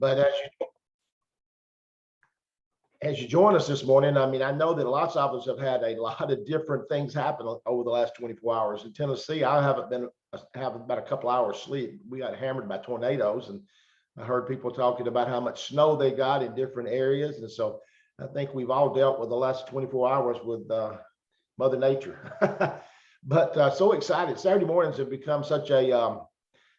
But as you join us this morning, I mean, I know that lots of us have had a lot of different things happen over the last 24 hours. In Tennessee, I have about a couple hours sleep. We got hammered by tornadoes, and I heard people talking about how much snow they got in different areas. And so I think we've all dealt with the last 24 hours with Mother Nature. But so excited. Saturday mornings have become such a, I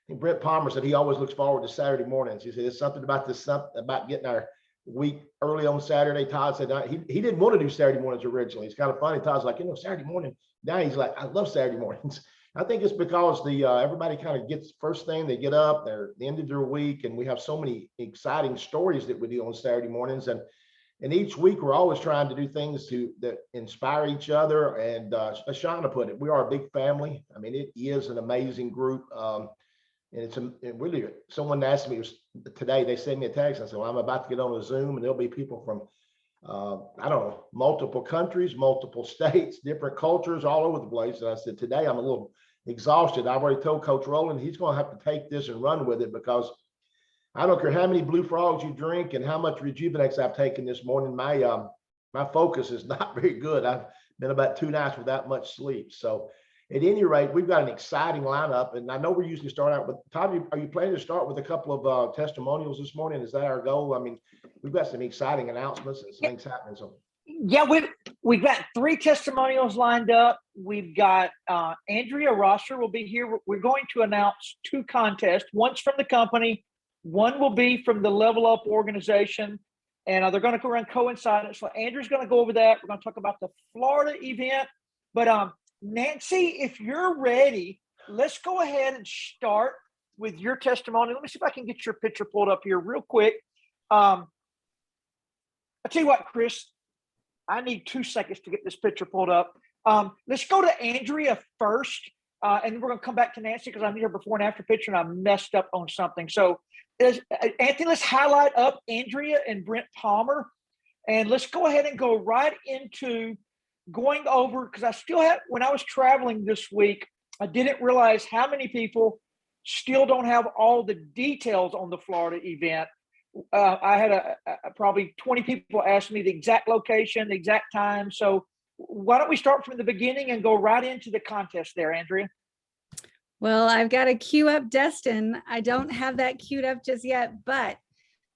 think Brent Palmer said he always looks forward to Saturday mornings. He said, it's something about this, something about getting our week early on Saturday. Todd said he didn't want to do Saturday mornings originally. It's kind of funny. Todd's like, Saturday morning. Now he's like, I love Saturday mornings. I think it's because the everybody kind of gets first thing they get up, they're the end of their week, and we have so many exciting stories that we do on Saturday mornings. And each week we're always trying to do things that inspire each other. And as Shauna put it, we are a big family. I mean, it is an amazing group. And it really, someone asked me today, they sent me a text. I said, well, I'm about to get on a Zoom, and there'll be people from, I don't know, multiple countries, multiple states, different cultures, all over the place. And I said, today I'm a little exhausted. I've already told Coach Rowland he's going to have to take this and run with it, because I don't care how many Blue Frogs you drink and how much Rejuvenex I've taken this morning. My focus is not very good. I've been about 2 nights without much sleep. So at any rate, we've got an exciting lineup, and I know we're usually start out with Todd. Are you planning to start with a couple of testimonials this morning? Is that our goal? I mean, we've got some exciting announcements and things happening. So yeah, we've got 3 testimonials lined up. We've got Andrea Rosser will be here. We're going to announce 2 contests. One's from the company, one will be from the Level Up organization, and they're going to run coincident. So Andrew's going to go over that. We're going to talk about the Florida event, but Nancy, if you're ready, let's go ahead and start with your testimony. Let me see if I can get your picture pulled up here real quick. I'll tell you what, Chris, I need 2 seconds to get this picture pulled up. Let's go to Andrea first, and we're going to come back to Nancy because I need her before and after picture, and I messed up on something. So, Anthony, let's highlight up Andrea and Brent Palmer, and let's go ahead and go right into going over, because I still have, when I was traveling this week, I didn't realize how many people still don't have all the details on the Florida event. I had probably 20 people ask me the exact location, the exact time. So why don't we start from the beginning and go right into the contest there, Andrea? Well, I've got to queue up Destin. I don't have that queued up just yet, but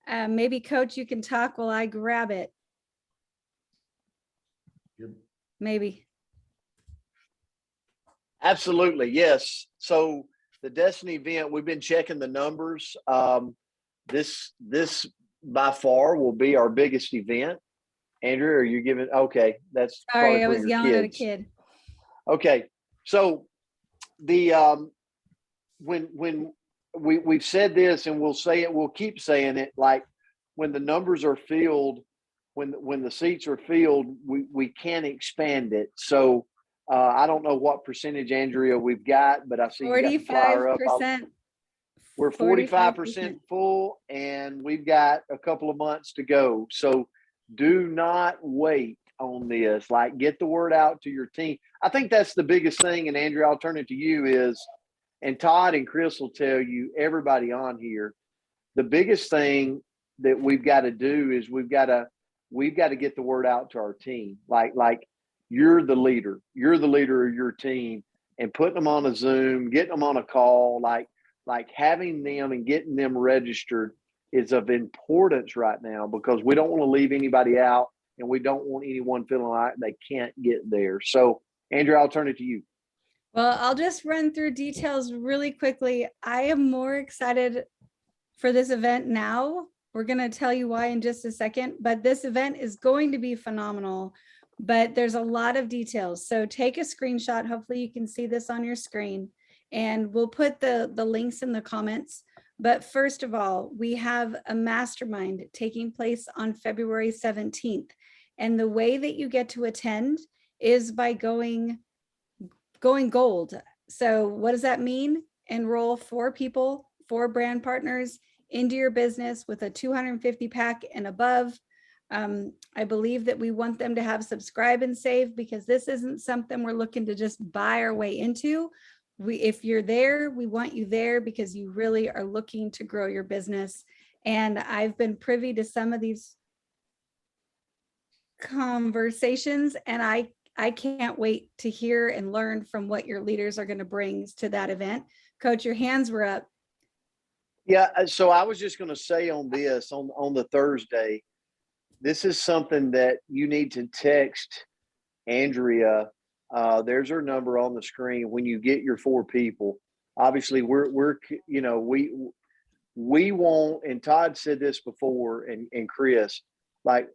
maybe Coach, you can talk while I grab it. Maybe. Absolutely, yes. So the Destiny event, we've been checking the numbers. This by far will be our biggest event. Andrew, are you giving? Okay, that's sorry, I was yelling at a kid. Okay, so the when we've said this, and we'll say it, we'll keep saying it. Like when the numbers are filled, when the seats are filled, we can't expand it. So I don't know what percentage, Andrea, we've got, but I see 45%. We're 45% full, and we've got a couple of months to go. So do not wait on this. Like, get the word out to your team. I think that's the biggest thing. And Andrea, I'll turn it to you is, and Todd and Chris will tell you, everybody on here, the biggest thing that we've got to do is we've got to get the word out to our team. Like you're the leader of your team, and putting them on a Zoom, getting them on a call, like having them and getting them registered is of importance right now, because we don't want to leave anybody out, and we don't want anyone feeling like they can't get there. So Andrea, I'll turn it to you. Well, I'll just run through details really quickly. I am more excited for this event now. We're going to tell you why in just a second, but this event is going to be phenomenal, but there's a lot of details. So take a screenshot. Hopefully you can see this on your screen, and we'll put the links in the comments. But first of all, we have a mastermind taking place on February 17th. And the way that you get to attend is by going gold. So what does that mean? Enroll 4 people, 4 brand partners into your business with a 250 pack and above. I believe that we want them to have subscribe and save, because this isn't something we're looking to just buy our way into. If you're there, we want you there because you really are looking to grow your business. And I've been privy to some of these conversations, and I can't wait to hear and learn from what your leaders are going to bring to that event. Coach, your hands were up. Yeah, so I was just going to say on this, on the Thursday, this is something that you need to text Andrea. There's her number on the screen when you get your 4 people. Obviously, we're you know, we won't, and Todd said this before, and Chris, like,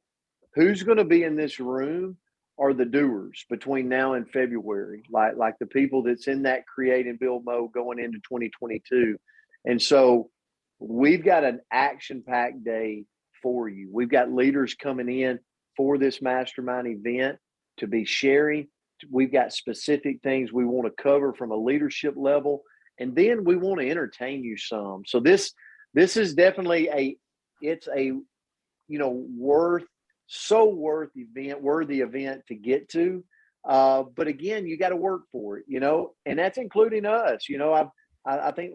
who's going to be in this room are the doers between now and February, like the people that's in that create and build mode going into 2022. And so we've got an action-packed day for you. We've got leaders coming in for this mastermind event to be sharing. We've got specific things we want to cover from a leadership level, and then we want to entertain you some. So this is definitely it's a worthy event to get to. But again, you got to work for it, and that's including us. I think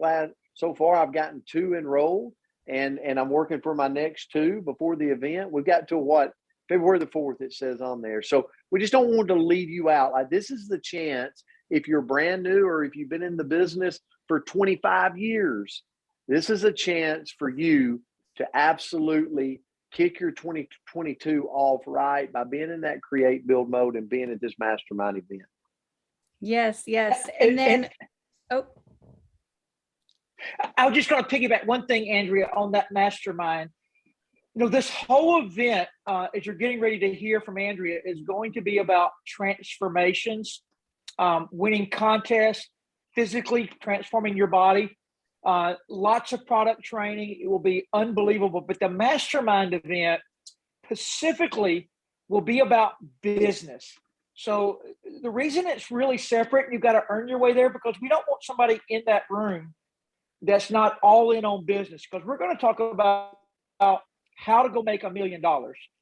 so far I've gotten 2 enrolled, and I'm working for my next 2 before the event. We've got to February the 4th, it says on there. So we just don't want to leave you out. Like, this is the chance, if you're brand new or if you've been in the business for 25 years, this is a chance for you to absolutely kick your 2022 off right by being in that create build mode and being at this mastermind event. Yes. And then, I was just going to piggyback one thing, Andrea, on that mastermind. This whole event, as you're getting ready to hear from Andrea, is going to be about transformations, winning contests, physically transforming your body, lots of product training. It will be unbelievable. But the mastermind event specifically will be about business. So the reason it's really separate, and you've got to earn your way there, because we don't want somebody in that room that's not all in on business, because we're going to talk about how to go make $1 million,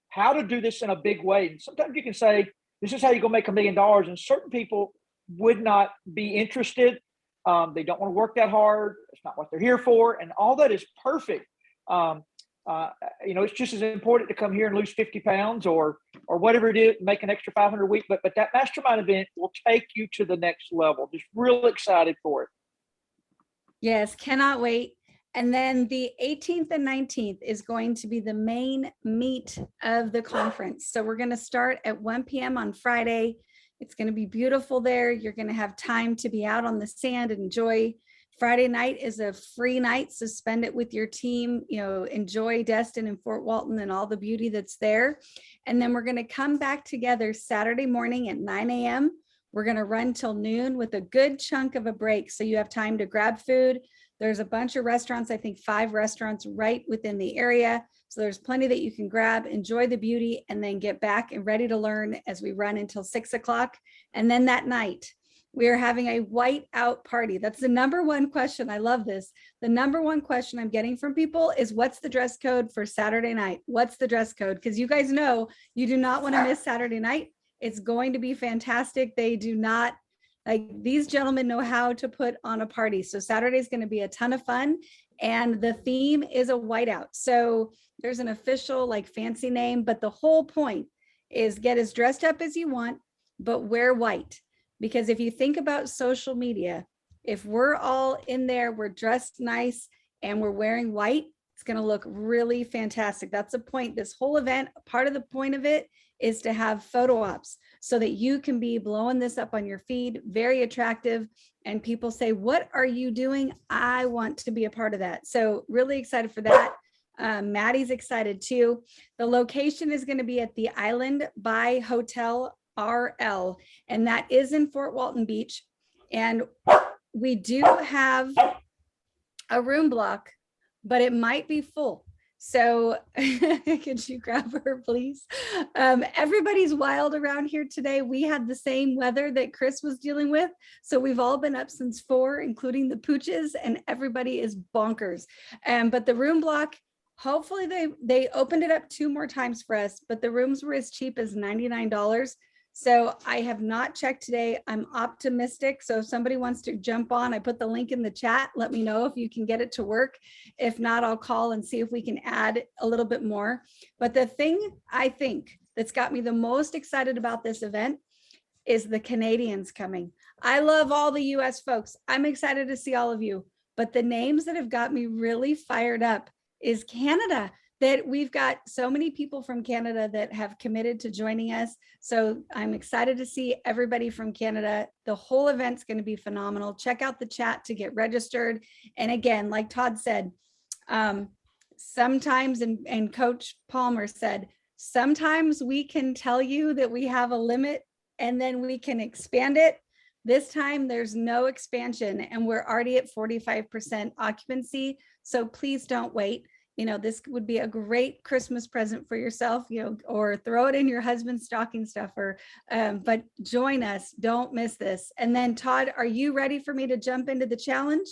how to do this in a big way. And sometimes you can say, this is how you go make $1 million. And certain people would not be interested. They don't want to work that hard. It's not what they're here for. And all that is perfect. It's just as important to come here and lose 50 pounds or whatever it is, make an extra 500 a week. But that mastermind event will take you to the next level. Just real excited for it. yes, cannot wait. And then the 18th and 19th is going to be the main meat of the conference. So we're going to start at 1 p.m. on Friday. It's going to be beautiful there. You're going to have time to be out on the sand and enjoy. Friday night is a free night, so spend it with your team. Enjoy Destin and Fort Walton and all the beauty that's there. And then we're going to come back together Saturday morning at 9 a.m. We're going to run till noon with a good chunk of a break, so you have time to grab food. There's a bunch of restaurants, I think 5 restaurants right within the area. So there's plenty that you can grab, enjoy the beauty, and then get back and ready to learn as we run until 6 o'clock. And then that night, we are having a white out party. That's the number one question. I love this. The number one question I'm getting from people is, what's the dress code for Saturday night? What's the dress code? Because you guys know you do not want to miss Saturday night. It's going to be fantastic. They do not, these gentlemen know how to put on a party. So Saturday is going to be a ton of fun. And the theme is a whiteout. So there's an official fancy name, but the whole point is get as dressed up as you want, but wear white. Because if you think about social media, if we're all in there, we're dressed nice and we're wearing white, it's going to look really fantastic. That's the point. This whole event, part of the point of it is to have photo ops so that you can be blowing this up on your feed, very attractive. And people say, what are you doing? I want to be a part of that. So really excited for that. Maddie's excited too. The location is going to be at the Island by Hotel RL, and that is in Fort Walton Beach. And we do have a room block, but it might be full. So could you grab her, please? Everybody's wild around here today. We had the same weather that Chris was dealing with. So we've all been up since 4, including the pooches, and everybody is bonkers. But the room block, hopefully they opened it up 2 more times for us, but the rooms were as cheap as $99. So I have not checked today. I'm optimistic. So if somebody wants to jump on, I put the link in the chat. Let me know if you can get it to work. If not, I'll call and see if we can add a little bit more. But the thing I think that's got me the most excited about this event is the Canadians coming. I love all the US folks. I'm excited to see all of you. But the names that have got me really fired up is Canada. That we've got so many people from Canada that have committed to joining us. So I'm excited to see everybody from Canada. The whole event's going to be phenomenal. Check out the chat to get registered. And again, like Todd said, sometimes, and Coach Palmer said, sometimes we can tell you that we have a limit and then we can expand it. This time there's no expansion and we're already at 45% occupancy. So please don't wait. You know, this would be a great Christmas present for yourself, you know, or throw it in your husband's stocking stuffer. But join us, don't miss this. And then Todd, are you ready for me to jump into the challenge?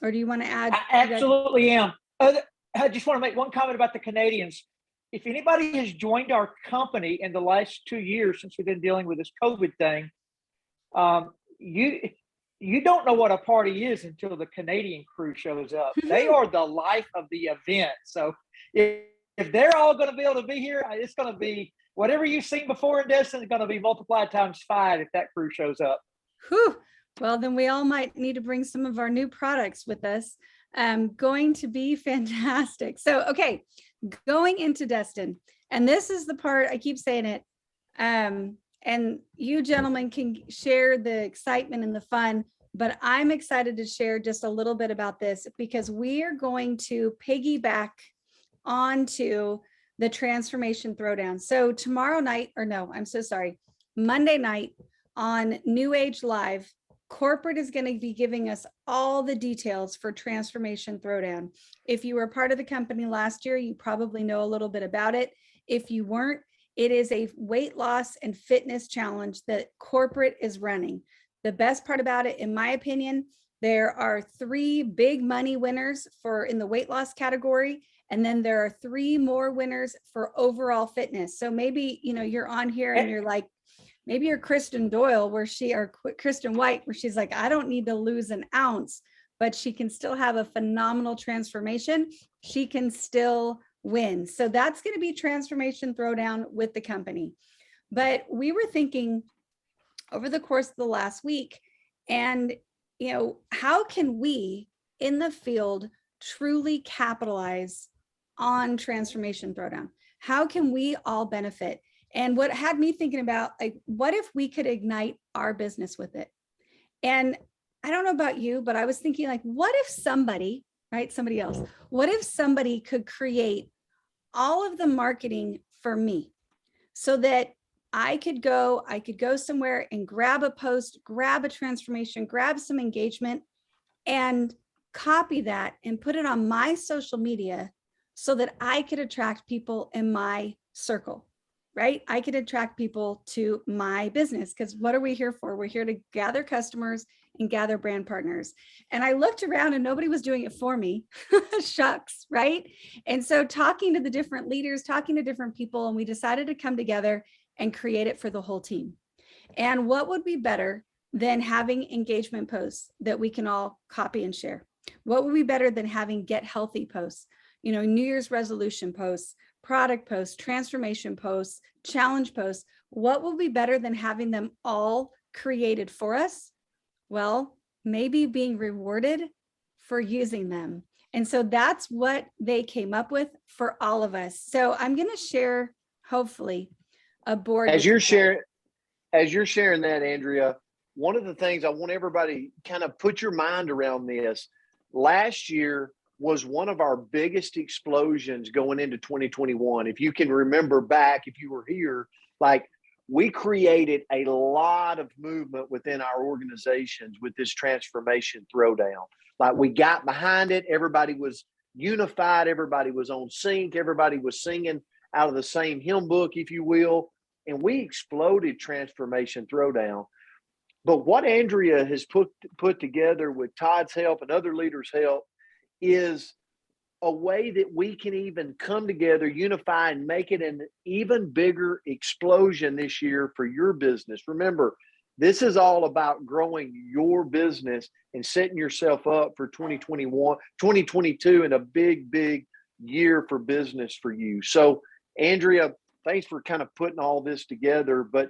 Or do you want to add? I absolutely am. I just want to make one comment about the Canadians. If anybody has joined our company in the last 2 years since we've been dealing with this COVID thing, you don't know what a party is until the Canadian crew shows up. They are the life of the event. So if they're all going to be able to be here, it's going to be whatever you've seen before in Destin is going to be multiplied times 5 if that crew shows up. Whew. Well, then we all might need to bring some of our new products with us. Going to be fantastic. So, okay, going into Destin, and this is the part, I keep saying it, and you gentlemen can share the excitement and the fun, but I'm excited to share just a little bit about this because we are going to piggyback onto the Transformation Throwdown. So tomorrow night, or no, I'm so sorry, Monday night on New Age Live, corporate is going to be giving us all the details for Transformation Throwdown. If you were part of the company last year, you probably know a little bit about it. If you weren't, it is a weight loss and fitness challenge that corporate is running. The best part about it, in my opinion, there are 3 big money winners for in the weight loss category. And then there are 3 more winners for overall fitness. So maybe, you know, you're on here and you're like, maybe you're Kristen Doyle or Kristen White, where she's like, I don't need to lose an ounce, but she can still have a phenomenal transformation. She can still win. So that's going to be Transformation Throwdown with the company. But we were thinking over the course of the last week, and, you know, how can we in the field truly capitalize on Transformation Throwdown? How can we all benefit? And what had me thinking about, like, what if we could ignite our business with it? And I don't know about you, but I was thinking, like, what if somebody, right? Somebody else, what if somebody could create all of the marketing for me so that I could go somewhere and grab a post, grab a transformation, grab some engagement and copy that and put it on my social media so that I could attract people in my circle, right? I could attract people to my business because what are we here for? We're here to gather customers and gather brand partners. And I looked around and nobody was doing it for me. Shucks, right? And so talking to the different leaders, talking to different people, and we decided to come together and create it for the whole team. And what would be better than having engagement posts that we can all copy and share? What would be better than having get healthy posts, you know, New Year's resolution posts, product posts, transformation posts, challenge posts? What will be better than having them all created for us? Well, maybe being rewarded for using them. And so that's what they came up with for all of us. So I'm going to share, hopefully, a board. As you're sharing that, Andrea, one of the things I want everybody kind of put your mind around this. Last year was one of our biggest explosions going into 2021. If you can remember back, if you were here, like, we created a lot of movement within our organizations with this Transformation Throwdown. Like, we got behind it. Everybody was unified. Everybody was on sync. Everybody was singing out of the same hymn book, if you will. And we exploded Transformation Throwdown. But what Andrea has put together with Todd's help and other leaders' help is a way that we can even come together, unify, and make it an even bigger explosion this year for your business. Remember, this is all about growing your business and setting yourself up for 2021, 2022, and a big, big year for business for you. So, Andrea, thanks for kind of putting all this together. But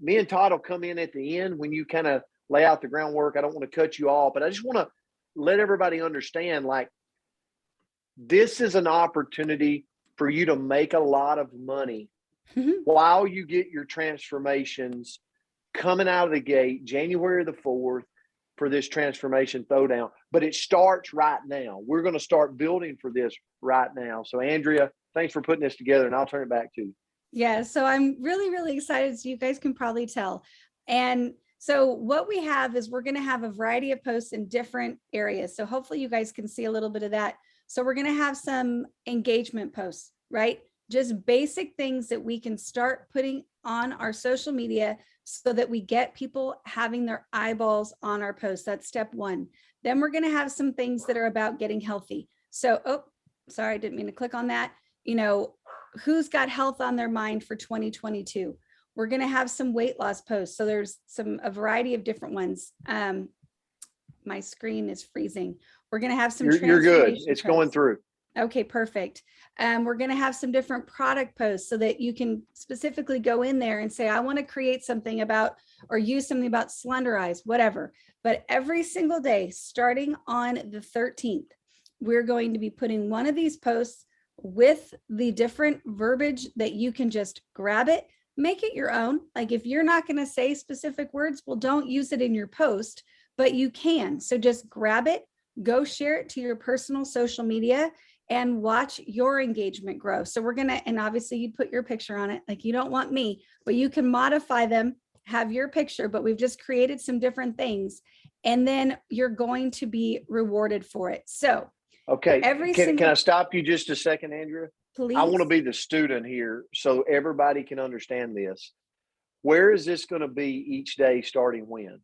me and Todd will come in at the end when you kind of lay out the groundwork. I don't want to cut you off, but I just want to let everybody understand, like, this is an opportunity for you to make a lot of money while you get your transformations coming out of the gate, January the 4th, for this transformation throwdown. But it starts right now. We're going to start building for this right now. So, Andrea, thanks for putting this together, and I'll turn it back to you. Yeah, so I'm really, really excited. So you guys can probably tell. And so what we have is we're going to have a variety of posts in different areas. So hopefully you guys can see a little bit of that. So we're going to have some engagement posts, right? Just basic things that we can start putting on our social media so that we get people having their eyeballs on our posts. That's step one. Then we're going to have some things that are about getting healthy. So, oh, sorry, I didn't mean to click on that. You know, who's got health on their mind for 2022? We're going to have some weight loss posts. So there's a variety of different ones. My screen is freezing. We're going to have some. You're good. It's going through. Okay, perfect. We're going to have some different product posts so that you can specifically go in there and say, I want to create something about, or use something about slender eyes, whatever. But every single day, starting on the 13th, we're going to be putting one of these posts with the different verbiage that you can just grab it, make it your own. Like if you're not going to say specific words, well, don't use it in your post, but you can. So just grab it, go share it to your personal social media, and watch your engagement grow. So we're going to, and obviously you put your picture on it, like you don't want me, but you can modify them, have your picture, but we've just created some different things. And then you're going to be rewarded for it. So okay, can I stop you just a second, Andrea? Please. I want to be the student here so everybody can understand this. Where is this going to be each day starting when?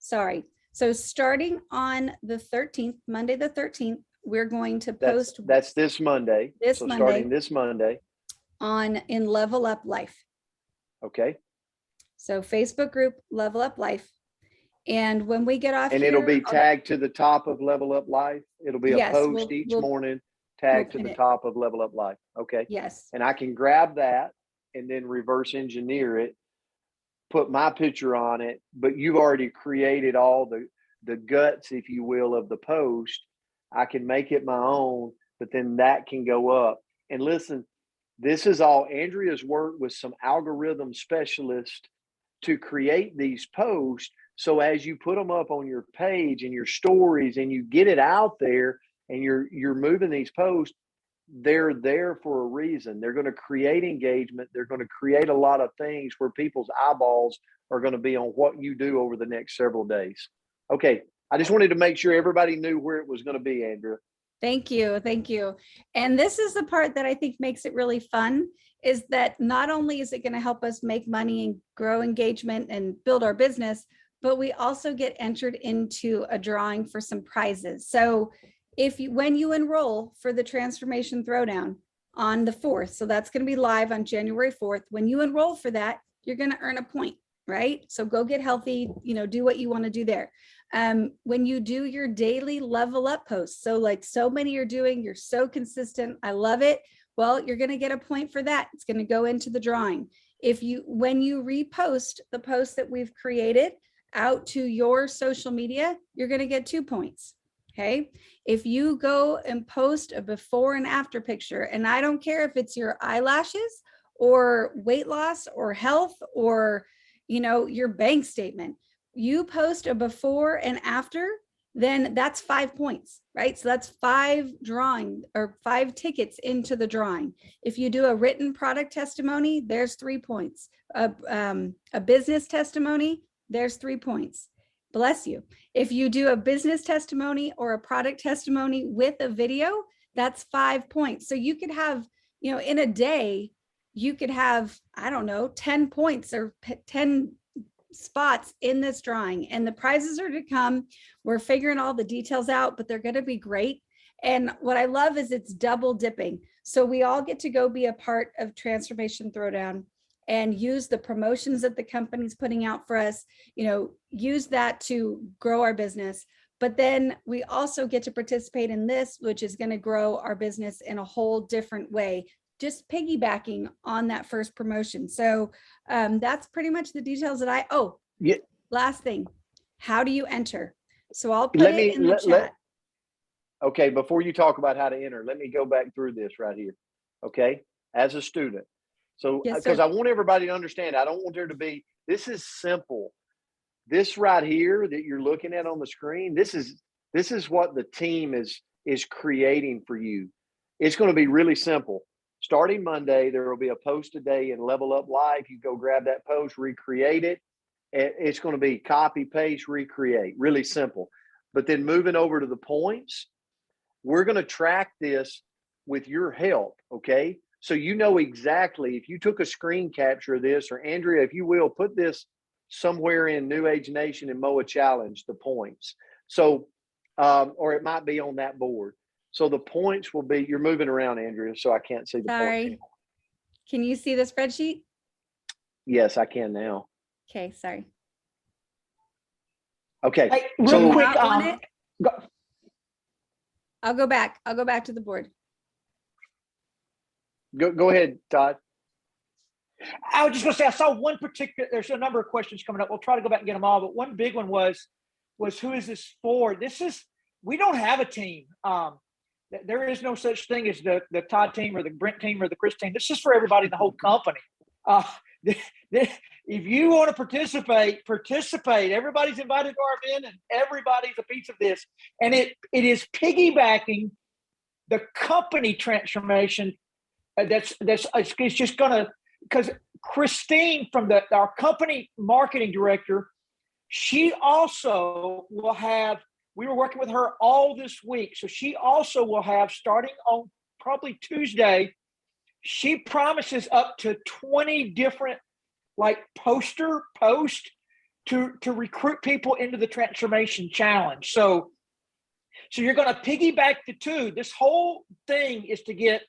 Sorry. So starting on the 13th, Monday the 13th, we're going to post. That's this Monday. Starting this Monday. In Level Up Life. Okay. So Facebook group, Level Up Life. And when we get off and here, it'll be tagged to the top of Level Up Life. It'll be a post each morning tagged to the top of Level Up Life. Okay. Yes. And I can grab that and then reverse engineer it, put my picture on it, but you've already created all the guts, if you will, of the post. I can make it my own, but then that can go up. And listen, this is all Andrea's work with some algorithm specialists to create these posts. So as you put them up on your page and your stories and you get it out there and you're moving these posts, they're there for a reason. They're going to create engagement. They're going to create a lot of things where people's eyeballs are going to be on what you do over the next several days. Okay. I just wanted to make sure everybody knew where it was going to be, Andrea. Thank you. Thank you. And this is the part that I think makes it really fun, is that not only is it going to help us make money and grow engagement and build our business, but we also get entered into a drawing for some prizes. So when you enroll for the Transformation Throwdown on the 4th, so that's going to be live on January 4th. When you enroll for that, you're going to earn a point, right? So go get healthy, do what you want to do there. When you do your daily Level Up posts, so like so many are doing, you're so consistent, I love it. Well, you're going to get a point for that. It's going to go into the drawing. When you repost the post that we've created out to your social media, you're going to get 2 points. Okay. If you go and post a before and after picture, and I don't care if it's your eyelashes or weight loss or health or, your bank statement, you post a before and after, then that's 5 points, right? So that's 5 tickets into the drawing. If you do a written product testimony, there's 3 points. A business testimony, there's 3 points. Bless you. If you do a business testimony or a product testimony with a video, that's 5 points. So you could have, in a day, you could have, 10 points or 10 spots in this drawing, and the prizes are to come. We're figuring all the details out, but they're going to be great. And what I love is it's double dipping. So we all get to go be a part of Transformation Throwdown and use the promotions that the company's putting out for us, use that to grow our business. But then we also get to participate in this, which is going to grow our business in a whole different way, just piggybacking on that first promotion. So that's pretty much the details that Yeah. Last thing, how do you enter? So I'll put it in the chat. Okay, before you talk about how to enter, let me go back through this right here. Okay, as a student. So, Yes, because sir. I want everybody to understand, I don't want there to be, this is simple. This right here that you're looking at on the screen, this is what the team is creating for you. It's going to be really simple. Starting Monday, there will be a post a day in Level Up Live. You go grab that post, recreate it. It's going to be copy, paste, recreate, really simple. But then moving over to the points, we're going to track this with your help, okay? So you know exactly, if you took a screen capture of this, or Andrea, if you will, put this somewhere in New Age Nation and MOA Challenge, the points. So, or it might be on that board. So the points will be, you're moving around, Andrea, so I can't see the points Sorry. anymore. Can you see the spreadsheet? Yes, I can now. Okay, sorry. Okay. Hey, So- real quick, Not on it? go- I'll go back to the board. Go ahead, Todd. I was just going to say, I saw one particular, there's a number of questions coming up. We'll try to go back and get them all, but one big one was who is this for? We don't have a team. There is no such thing as the Todd team or the Brent team or the Chris team. This is for everybody in the whole company. If you want to participate. Everybody's invited to our event and everybody's a piece of this. And it is piggybacking the company transformation. It's just going to, because Christine from our company marketing director, she also will have, we were working with her all this week. So she also will have, starting on probably Tuesday, she promises up to 20 different posts to recruit people into the Transformation Challenge. So you're going to piggyback the two. This whole thing is to get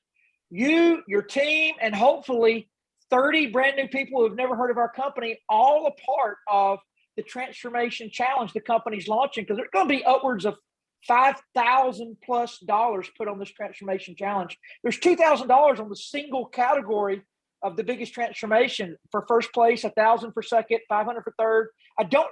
you, your team, and hopefully 30 brand new people who have never heard of our company all a part of the Transformation Challenge the company's launching, because there's going to be upwards of $5,000+ put on this Transformation Challenge. There's $2,000 on the single category of the biggest transformation for first place, $1,000 for second, $500 for third.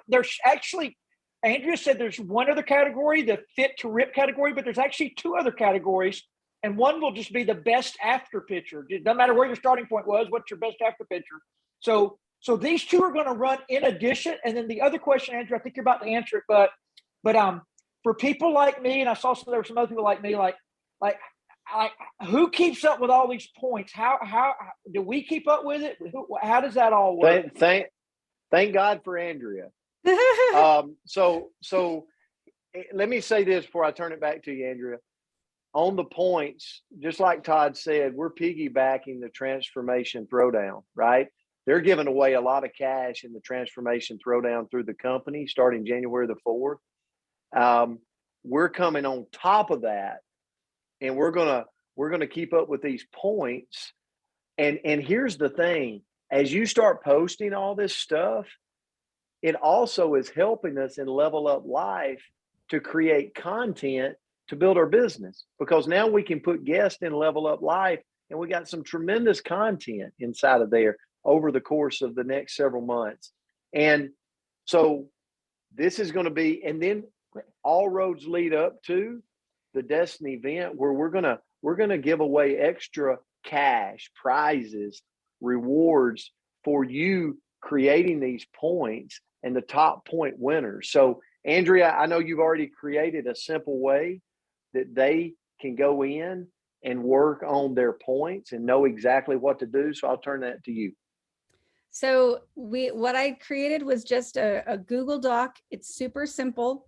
There's actually, Andrea said there's one other category, the fit to rip category, but there's actually two other categories. And one will just be the best after picture. It doesn't matter where your starting point was, what's your best after picture. So these two are going to run in addition. And then the other question, Andrew, I think you're about to answer it, but for people like me, and I saw there were some other people like me, like who keeps up with all these points? How do we keep up with it? How does that all work? Thank God for Andrea. So let me say this before I turn it back to you, Andrea. On the points, just like Todd said, we're piggybacking the Transformation Throwdown, right? They're giving away a lot of cash in the Transformation Throwdown through the company starting January the 4th. We're coming on top of that, and we're gonna keep up with these points. And here's the thing: as you start posting all this stuff, it also is helping us in Level Up Life to create content to build our business, because now we can put guests in Level Up Life, and we got some tremendous content inside of there over the course of the next several months. And so this is going to be, and then all roads lead up to the Destiny event, where we're going to give away extra cash, prizes, rewards for you creating these points and the top point winners. So Andrea, I know you've already created a simple way that they can go in and work on their points and know exactly what to do. So I'll turn that to you. So what I created was just a Google Doc. It's super simple.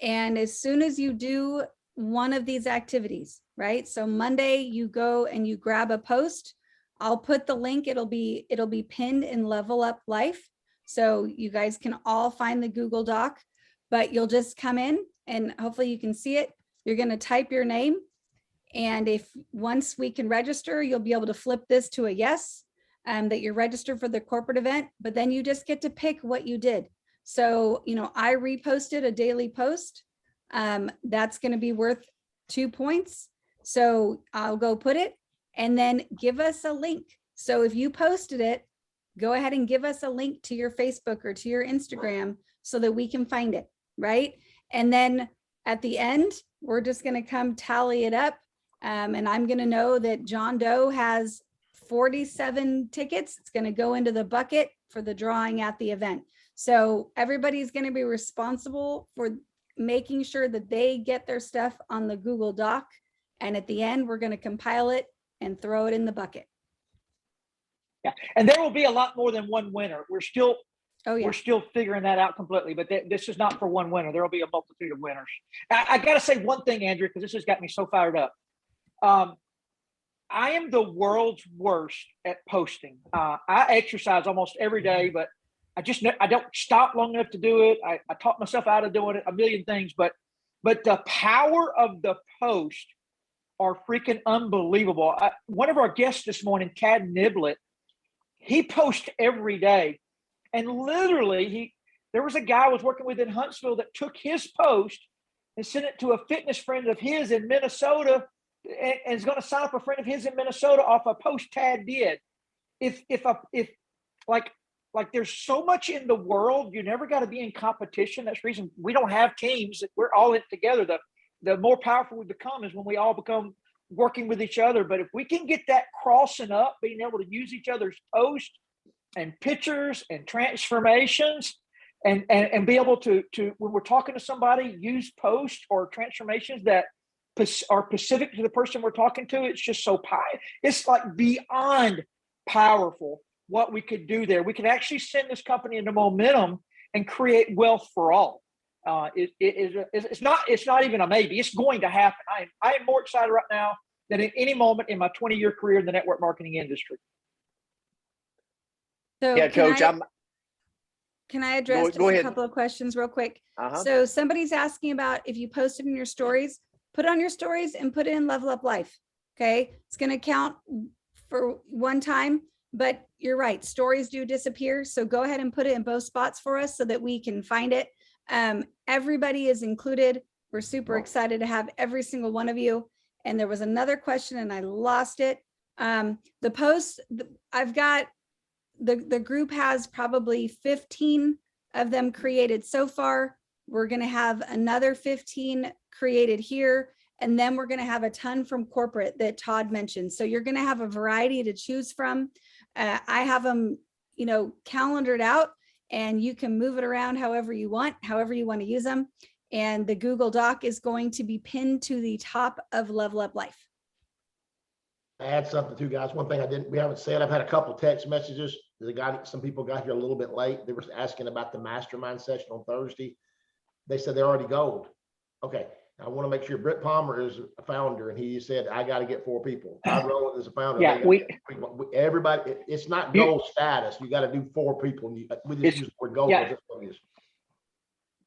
And as soon as you do one of these activities, right? So Monday you go and you grab a post. I'll put the link. It'll be pinned in Level Up Life. So you guys can all find the Google Doc, but you'll just come in and hopefully you can see it. You're going to type your name And if once we can register, you'll be able to flip this to a yes, that you're registered for the corporate event, but then you just get to pick what you did. So, I reposted a daily post. That's going to be worth 2 points. So I'll go put it and then give us a link. So if you posted it, go ahead and give us a link to your Facebook or to your Instagram so that we can find it, right? And then at the end, we're just going to come tally it up. And I'm going to know that John Doe has 47 tickets. It's going to go into the bucket for the drawing at the event. So everybody's going to be responsible for making sure that they get their stuff on the Google Doc. And at the end, we're going to compile it and throw it in the bucket. Yeah, and there will be a lot more than one winner. We're still figuring that out completely, but this is not for one winner. There will be a multitude of winners. I got to say one thing, Andrea, because this has got me so fired up. I am the world's worst at posting. I exercise almost every day, but I don't stop long enough to do it. I taught myself out of doing it, a million things, but the power of the post are freaking unbelievable. One of our guests this morning, Tad Niblett, he posts every day. And literally, there was a guy I was working with in Huntsville that took his post and sent it to a fitness friend of his in Minnesota and is going to sign up a friend of his in Minnesota off a post Tad did. If there's so much in the world, you never got to be in competition. That's the reason we don't have teams. We're all in it together. The more powerful we become is when we all become working with each other. But if we can get that crossing up, being able to use each other's posts and pictures and transformations and be able to when we're talking to somebody, use posts or transformations that are specific to the person we're talking to, it's just so it's like beyond powerful what we could do there. We could actually send this company into momentum and create wealth for all. It's not even a maybe. It's going to happen. I am more excited right now than at any moment in my 20-year career in the network marketing industry. So yeah, Coach, can I address just a couple of questions real quick? So somebody's asking about if you post it in your stories, put on your stories and put it in Level Up Life. Okay. It's going to count for one time, but you're right. Stories do disappear. So go ahead and put it in both spots for us so that we can find it. Everybody is included. We're super excited to have every single one of you. And there was another question and I lost it. The post I've got, the group has probably 15 of them created so far. We're going to have another 15 created here. And then we're going to have a ton from corporate that Todd mentioned. So you're going to have a variety to choose from. I have them, calendared out and you can move it around however you want to use them. And the Google Doc is going to be pinned to the top of Level Up Life. I add something too, guys. One thing we haven't said, I've had a couple text messages. Some people got here a little bit late. They were asking about the mastermind session on Thursday. They said they're already gold. Okay. I want to make sure Brent Palmer is a founder, and he said, I got to get 4 people. Todd Rowland is a founder. Yeah, everybody, it's not gold status. You got to do 4 people. We just use the word gold. Yeah.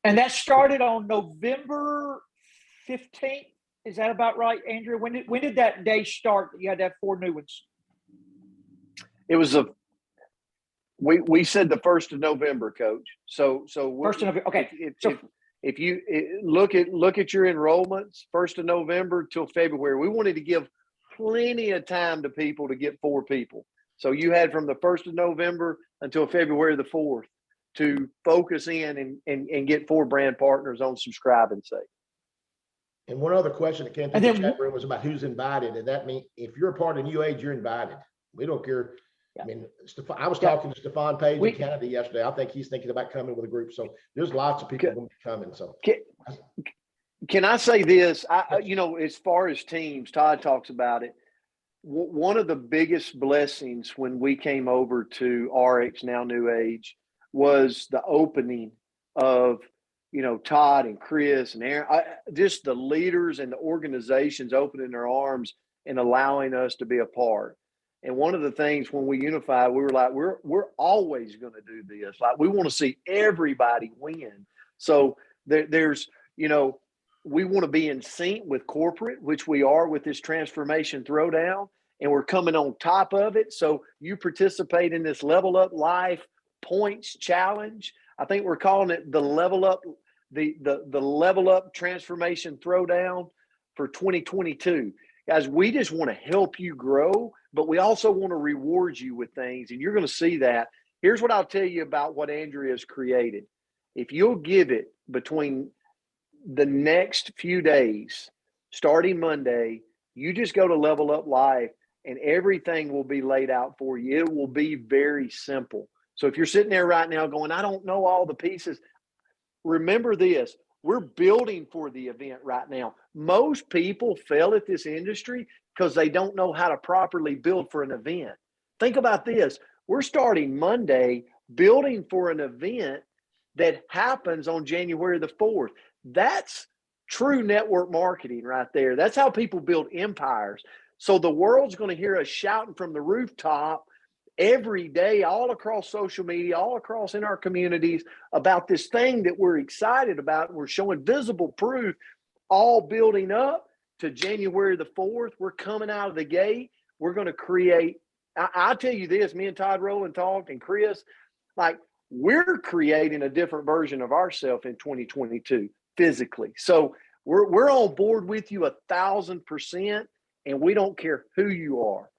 And that started on November 15th. Is that about right, Andrea? When did that day start? You had to have 4 new ones. It was we said the 1st of November, Coach. So 1st of November. Okay. If you look at your enrollments, 1st of November till February, we wanted to give plenty of time to people to get 4 people. So you had from the 1st of November until February the 4th to focus in and get 4 brand partners on Subscribe and Save. And one other question that came through the chat room was about who's invited. And that means if you're a part of New Age, you're invited. We don't care. Yeah. I mean, I was talking to Stefan Page in Canada yesterday. I think he's thinking about coming with a group. So there's lots of people going to be coming. So can I say this? As far as teams, Todd talks about it. One of the biggest blessings when we came over to RX, now New Age, was the opening of Todd and Chris and Aaron, just the leaders and the organizations opening their arms and allowing us to be a part. And one of the things when we unified, we were like, we're always going to do this. Like, we want to see everybody win. So there's, we want to be in sync with corporate, which we are with this transformation throwdown, and we're coming on top of it. So you participate in this Level Up Life Points Challenge. I think we're calling it the Level Up, the Level Up Transformation Throwdown for 2022. Guys, we just want to help you grow, but we also want to reward you with things, and you're going to see that. Here's what I'll tell you about what Andrea has created. If you'll give it between the next few days, starting Monday, you just go to Level Up Life and everything will be laid out for you. It will be very simple. So if you're sitting there right now going, I don't know all the pieces, remember this. We're building for the event right now. Most people fail at this industry because they don't know how to properly build for an event. Think about this. We're starting Monday building for an event that happens on January the 4th. That's true network marketing right there. That's how people build empires. So the world's going to hear us shouting from the rooftop every day, all across social media, all across in our communities about this thing that we're excited about. We're showing visible proof, all building up to January the 4th. We're coming out of the gate. We're going to create. I'll tell you this, me and Todd, Rowland talked, and Chris, like, we're creating a different version of ourselves in 2022 physically. So we're on board with you 1,000%, and we don't care who you are.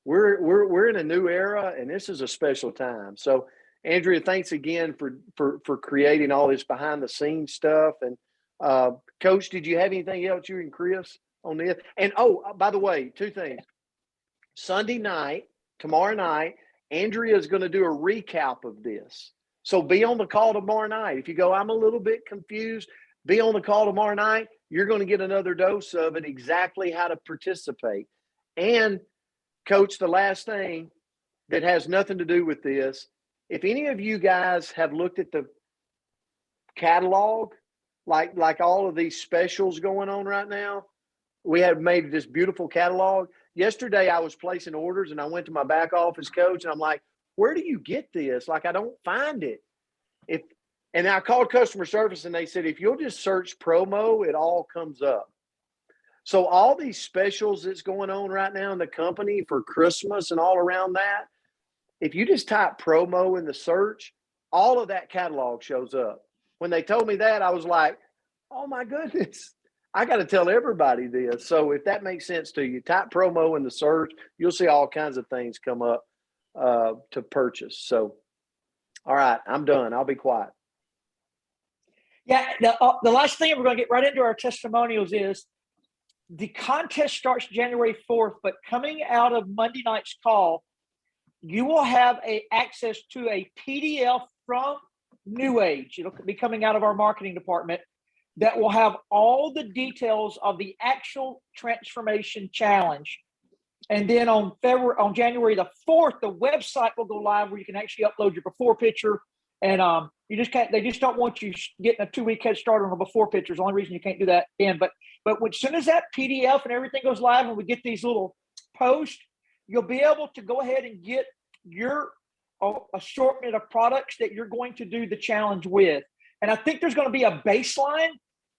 We're in a new era, and this is a special time. So, Andrea, thanks again for creating all this behind the scenes stuff. And Coach, did you have anything else, you and Chris, on this? And by the way, two things. Sunday night, tomorrow night, Andrea is going to do a recap of this. So be on the call tomorrow night. If you go, I'm a little bit confused, be on the call tomorrow night. You're going to get another dose of it, exactly how to participate. And Coach, the last thing that has nothing to do with this, if any of you guys have looked at the catalog, like all of these specials going on right now, we have made this beautiful catalog. Yesterday, I was placing orders, and I went to my back office coach, and I'm like, where do you get this? Like, I don't find it. And I called customer service, and they said, if you'll just search promo, it all comes up. So all these specials that's going on right now in the company for Christmas and all around that, if you just type promo in the search, all of that catalog shows up. When they told me that, I was like, oh my goodness, I got to tell everybody this. So if that makes sense to you, type promo in the search, you'll see all kinds of things come up to purchase. So, all right, I'm done. I'll be quiet. Yeah, the last thing, we're going to get right into our testimonials, is the contest starts January 4th, but coming out of Monday night's call, you will have access to a PDF from New Age. It'll be coming out of our marketing department that will have all the details of the actual transformation challenge. And then on January the 4th, the website will go live where you can actually upload your before picture. And you just can't, they just don't want you getting a 2-week head start on a before picture. It's the only reason you can't do that then. But as soon as that PDF and everything goes live and we get these little posts, you'll be able to go ahead and get your assortment of products that you're going to do the challenge with. And I think there's going to be a baseline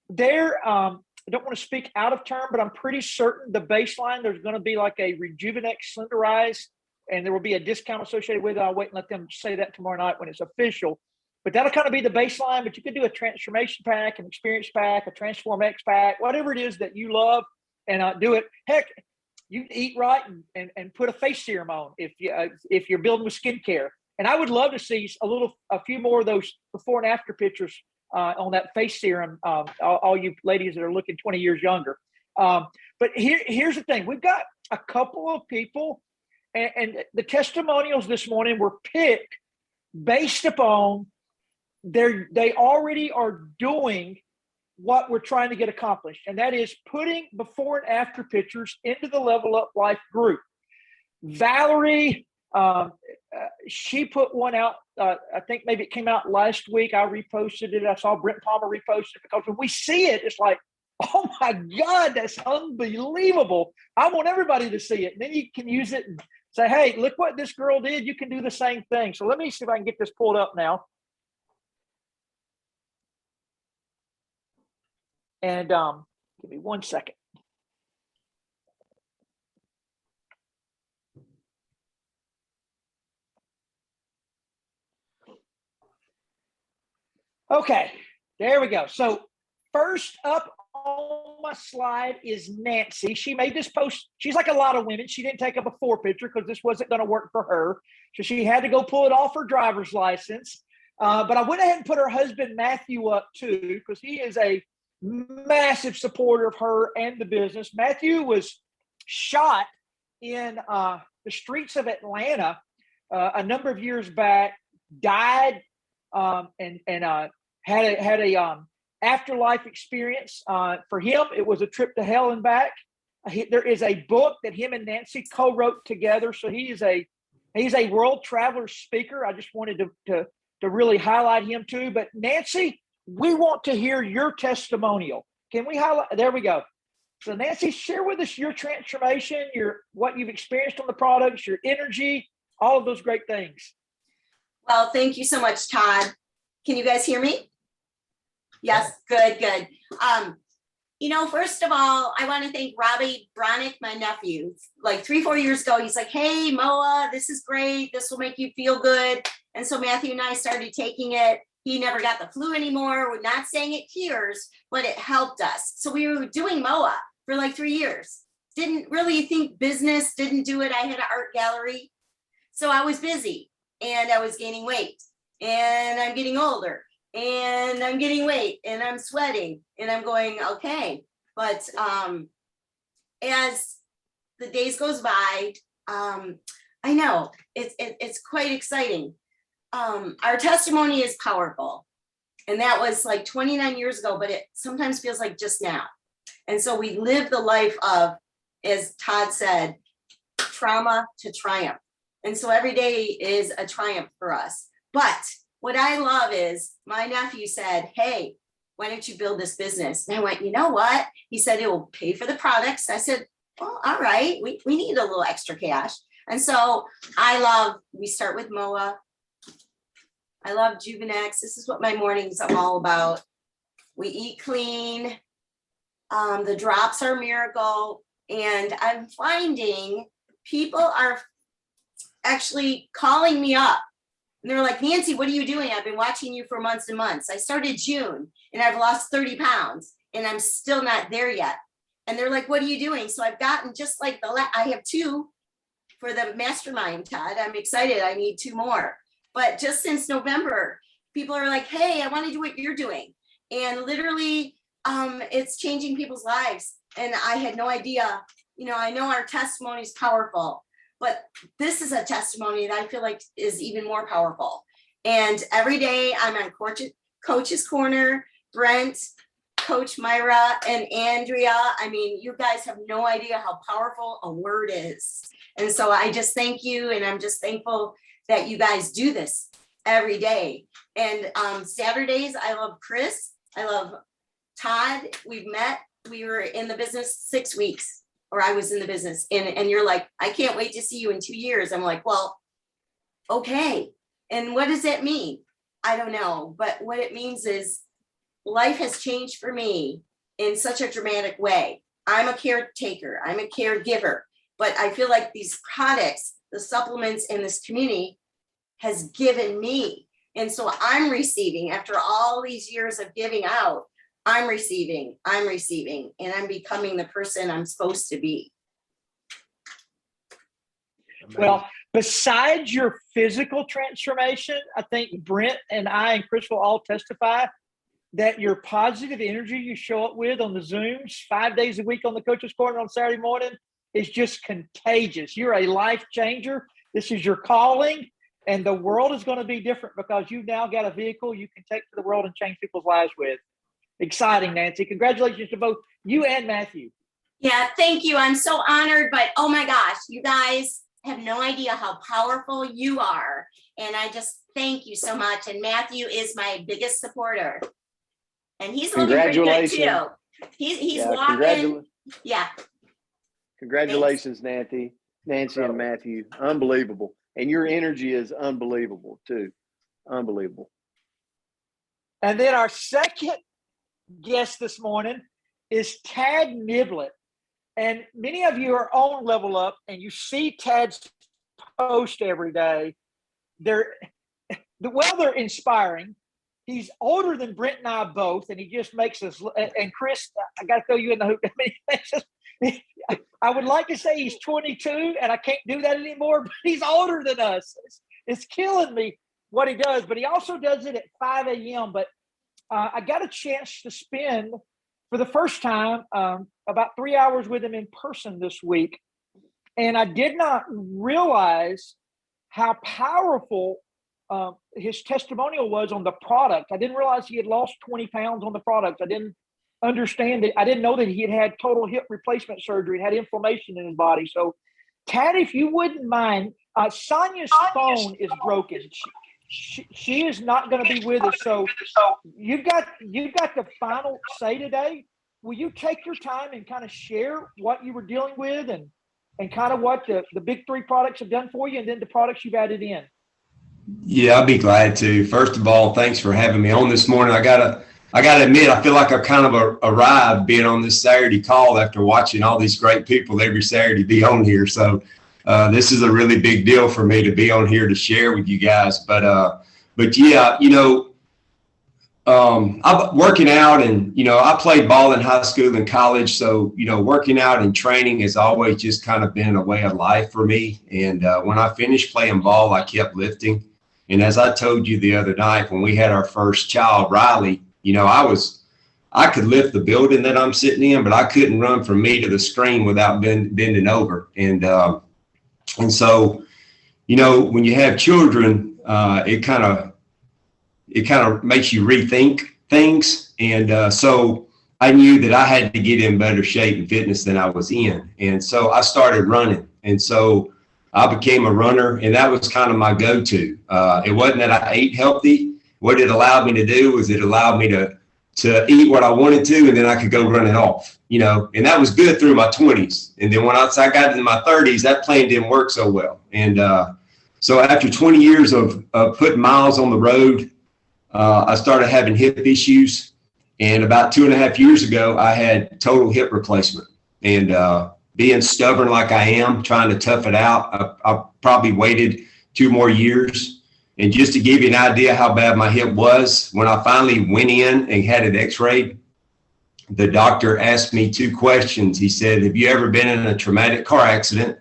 there. I don't want to speak out of turn, but I'm pretty certain the baseline, there's going to be like a Rejuvenate Slenderize, and there will be a discount associated with it. I'll wait and let them say that tomorrow night when it's official. But that'll kind of be the baseline. But you can do a transformation pack, an experience pack, a Transform X pack, whatever it is that you love, and do it. Heck, you can eat right and put a face serum on if you're building with skincare. And I would love to see a few more of those before and after pictures on that face serum. All you ladies that are looking 20 years younger. But here's the thing: we've got a couple of people, and the testimonials this morning were picked based upon they already are doing what we're trying to get accomplished, and that is putting before and after pictures into the Level Up Life group. Valerie, she put one out. I think maybe it came out last week. I reposted it. I saw Brent Palmer repost it, because when we see it, it's like, oh my God, that's unbelievable. I want everybody to see it. And then you can use it and say, hey, look what this girl did. You can do the same thing. So let me see if I can get this pulled up now. And give me 1 second. Okay, there we go. So first up on my slide is Nancy. She made this post. She's like a lot of women. She didn't take a before picture because this wasn't going to work for her. So she had to go pull it off her driver's license. But I went ahead and put her husband, Matthew, up too, because he is a massive supporter of her and the business. Matthew was shot in the streets of Atlanta a number of years back, died, and had a afterlife experience. For him, it was a trip to hell and back. There is a book that him and Nancy co-wrote together. So he's a world traveler speaker. I just wanted to really highlight him too. But Nancy, we want to hear your testimonial. Can we highlight? There we go. So Nancy, share with us your transformation, what you've experienced on the products, your energy, all of those great things. Well, thank you so much, Todd. Can you guys hear me? Yes, good. First of all, I want to thank Robbie Bronick, my nephew. Like 3-4 years ago, he's like, hey, Moa, this is great. This will make you feel good. And so Matthew and I started taking it. He never got the flu anymore. We're not saying it cures, but it helped us. So we were doing Moa for like 3 years. Didn't really think business, didn't do it. I had an art gallery. So I was busy and I was gaining weight and I'm getting older and I'm getting weight and I'm sweating and I'm going, okay. But as the days goes by, I know it's quite exciting. Our testimony is powerful. And that was like 29 years ago, but it sometimes feels like just now. And so we live the life of, as Todd said, trauma to triumph. And so every day is a triumph for us. But what I love is my nephew said, hey, why don't you build this business? And I went, you know what? He said, it will pay for the products. I said, well, all right, we need a little extra cash. And so we start with Moa. I love Juvenex. This is what my mornings I'm all about. We eat clean. The drops are a miracle. And I'm finding people are actually calling me up. And they're like, Nancy, what are you doing? I've been watching you for months and months. I started June and I've lost 30 pounds and I'm still not there yet. And they're like, what are you doing? So I've gotten just like I have 2 for the mastermind, Todd. I'm excited. I need 2 more. But just since November, people are like, hey, I want to do what you're doing. And literally, it's changing people's lives. And I had no idea, I know our testimony is powerful, but this is a testimony that I feel like is even more powerful. And every day I'm on Coach's Corner, Brent, Coach Myra, and Andrea. I mean, you guys have no idea how powerful a word is. And so I just thank you. And I'm just thankful that you guys do this every day. And Saturdays, I love Chris. I love Todd. We've met. We were in the business 6 weeks, or I was in the business. And you're like, I can't wait to see you in 2 years. I'm like, well, okay. And what does that mean? I don't know. But what it means is life has changed for me in such a dramatic way. I'm a caretaker. I'm a caregiver. But I feel like these products, the supplements in this community has given me. And so I'm receiving after all these years of giving out, I'm receiving, and I'm becoming the person I'm supposed to be. Well, besides your physical transformation, I think Brent and I and Chris will all testify that your positive energy you show up with on the Zooms 5 days a week on the Coach's Corner on Saturday morning is just contagious. You're a life changer. This is your calling, and the world is going to be different because you've now got a vehicle you can take to the world and change people's lives with. Exciting, Nancy. Congratulations to both you and Matthew. Yeah, thank you. I'm so honored, but oh my gosh, you guys have no idea how powerful you are. And I just thank you so much. And Matthew is my biggest supporter. And he's looking pretty good too. He's walking. Yeah. Congratulations, Nancy and Matthew. Unbelievable. And your energy is unbelievable too. Unbelievable. And then our second guest this morning is Tad Niblett. And many of you are on Level Up and you see Tad's post every day. They're inspiring. He's older than Brent and I both, and he just makes us. And Chris, I got to throw you in the hoop. I would like to say he's 22, and I can't do that anymore, but he's older than us. It's killing me what he does, but he also does it at 5 a.m. But I got a chance to spend, for the first time, about 3 hours with him in person this week. And I did not realize how powerful his testimonial was on the product. I didn't realize he had lost 20 pounds on the product. I didn't understand it. I didn't know that he had had total hip replacement surgery, had inflammation in his body. So, Tad, if you wouldn't mind, Sonia's phone is broken. She is not going to be with us. So you've got the final say today. Will you take your time and kind of share what you were dealing with and kind of what the big three products have done for you, and then the products you've added in? Yeah, I'll be glad to. First of all, thanks for having me on this morning. I gotta admit, I feel like I've kind of arrived being on this Saturday call after watching all these great people every Saturday be on here. So this is a really big deal for me to be on here to share with you guys. But yeah, I'm working out, and I played ball in high school and college, so working out and training has always just kind of been a way of life for me. And when I finished playing ball, I kept lifting. And as I told you the other night, when we had our first child, Riley, I could lift the building that I'm sitting in, but I couldn't run from me to the screen without bending over. And so, when you have children, it kind of makes you rethink things. And so I knew that I had to get in better shape and fitness than I was in. And so I started running. And so I became a runner, and that was kind of my go-to. It wasn't that I ate healthy. What it allowed me to do was it allowed me to eat what I wanted to, and then I could go run it off, and that was good through my 20s. And then once I got into my 30s, that plan didn't work so well. And so after 20 years of putting miles on the road, I started having hip issues. And about 2.5 years ago, I had total hip replacement. And being stubborn like I am, trying to tough it out, I probably waited 2 more years. And just to give you an idea how bad my hip was, when I finally went in and had it x-rayed, the doctor asked me 2 questions. He said, have you ever been in a traumatic car accident,